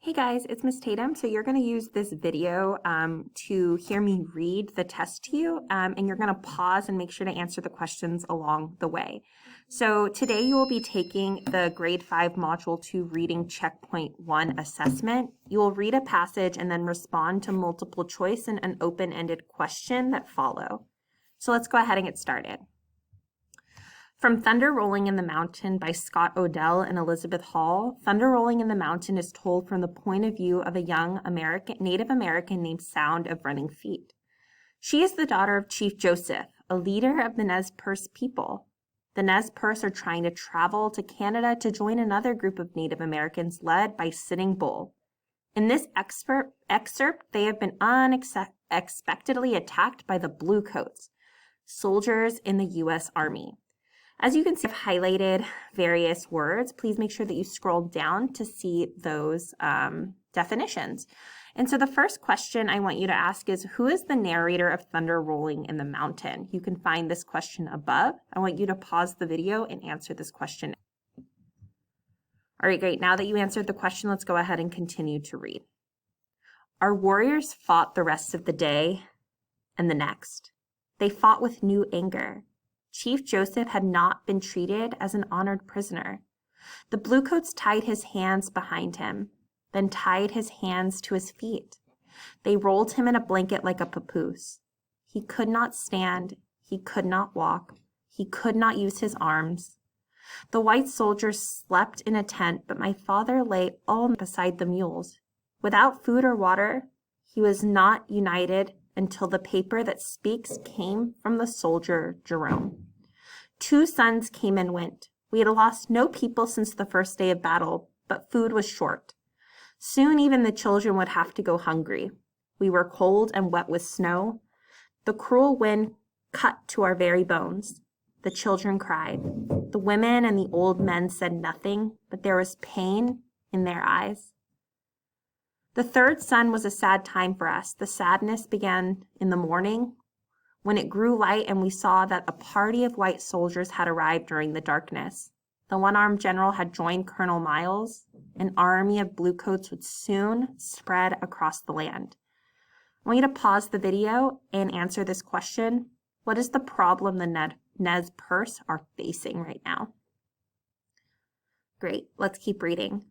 Hey guys, it's Miss Tatum. So you're going to use this video to hear me read the test to you, and you're going to pause and make sure to answer the questions along the way. So today you will be taking the Grade 5 Module 2 Reading Checkpoint 1 assessment. You will read a passage and then respond to multiple choice and an open-ended question that follow. So let's go ahead and get started. From Thunder Rolling in the Mountain by Scott Odell and Elizabeth Hall, Thunder Rolling in the Mountain is told from the point of view of a young Native American named Sound of Running Feet. She is the daughter of Chief Joseph, a leader of the Nez Perce people. The Nez Perce are trying to travel to Canada to join another group of Native Americans led by Sitting Bull. In this excerpt, they have been unexpectedly attacked by the Bluecoats, soldiers in the U.S. Army. As you can see, I've highlighted various words. Please make sure that you scroll down to see those definitions. And so the first question I want you to ask is, who is the narrator of Thunder Rolling in the Mountain? You can find this question above. I want you to pause the video and answer this question. All right, great. Now that you answered the question, let's go ahead and continue to read. Our warriors fought the rest of the day and the next. They fought with new anger. Chief Joseph had not been treated as an honored prisoner. The Bluecoats tied his hands behind him, then tied his hands to his feet. They rolled him in a blanket like a papoose. He could not stand, he could not walk, he could not use his arms. The white soldiers slept in a tent, but my father lay all beside the mules. Without food or water, he was not united until the paper that speaks came from the soldier Jerome. 2 sons came and went. We had lost no people since the first day of battle, but food was short. Soon even the children would have to go hungry. We were cold and wet with snow. The cruel wind cut to our very bones. The children cried. The women and the old men said nothing, but there was pain in their eyes. The 3rd son was a sad time for us. The sadness began in the morning when it grew light and we saw that a party of white soldiers had arrived during the darkness. The one-armed general had joined Colonel Miles. An army of Bluecoats would soon spread across the land. I want you to pause the video and answer this question. What is the problem the Nez Perce are facing right now? Great, let's keep reading.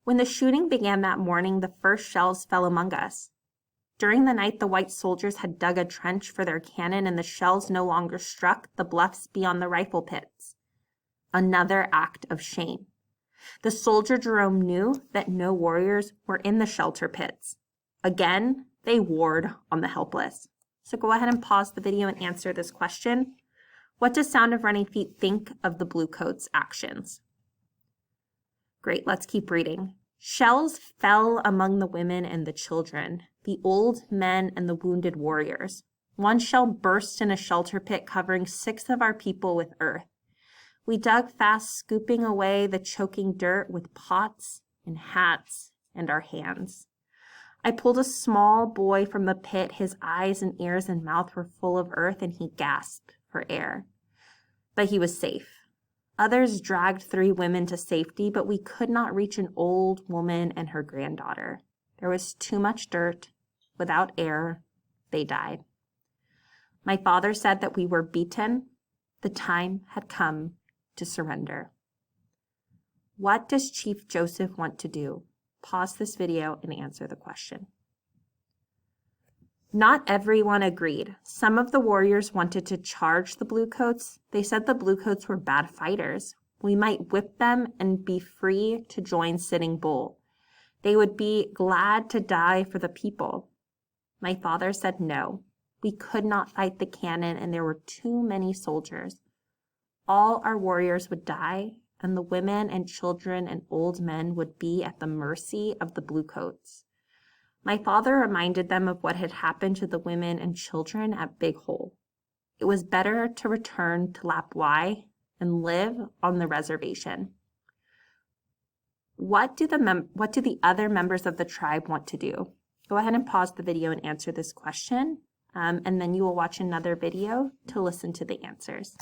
When the shooting began that morning, the first shells fell among us. During the night, the white soldiers had dug a trench for their cannon, and the shells no longer struck the bluffs beyond the rifle pits. Another act of shame. The soldier Jerome knew that no warriors were in the shelter pits. Again, they warred on the helpless. So go ahead and pause the video and answer this question. What does Sound of Running Feet think of the Bluecoats' actions? Great, let's keep reading. Shells fell among the women and the children, the old men and the wounded warriors. 1 shell burst in a shelter pit, covering 6 of our people with earth. We dug fast, scooping away the choking dirt with pots and hats and our hands. I pulled a small boy from the pit. His eyes and ears and mouth were full of earth, and he gasped for air. But he was safe. Others dragged 3 women to safety, but we could not reach an old woman and her granddaughter. There was too much dirt. Without air, they died. My father said that we were beaten. The time had come to surrender. What does Chief Joseph want to do? Pause this video and answer the question. Not everyone agreed. Some of the warriors wanted to charge the Bluecoats. They said the Bluecoats were bad fighters. We might whip them and be free to join Sitting Bull. They would be glad to die for the people. My father said no. We could not fight the cannon, and there were too many soldiers. All our warriors would die, and the women and children and old men would be at the mercy of the Bluecoats. My father reminded them of what had happened to the women and children at Big Hole. It was better to return to Lap Y and live on the reservation. What do the other members of the tribe want to do? Go ahead and pause the video and answer this question, and then you will watch another video to listen to the answers.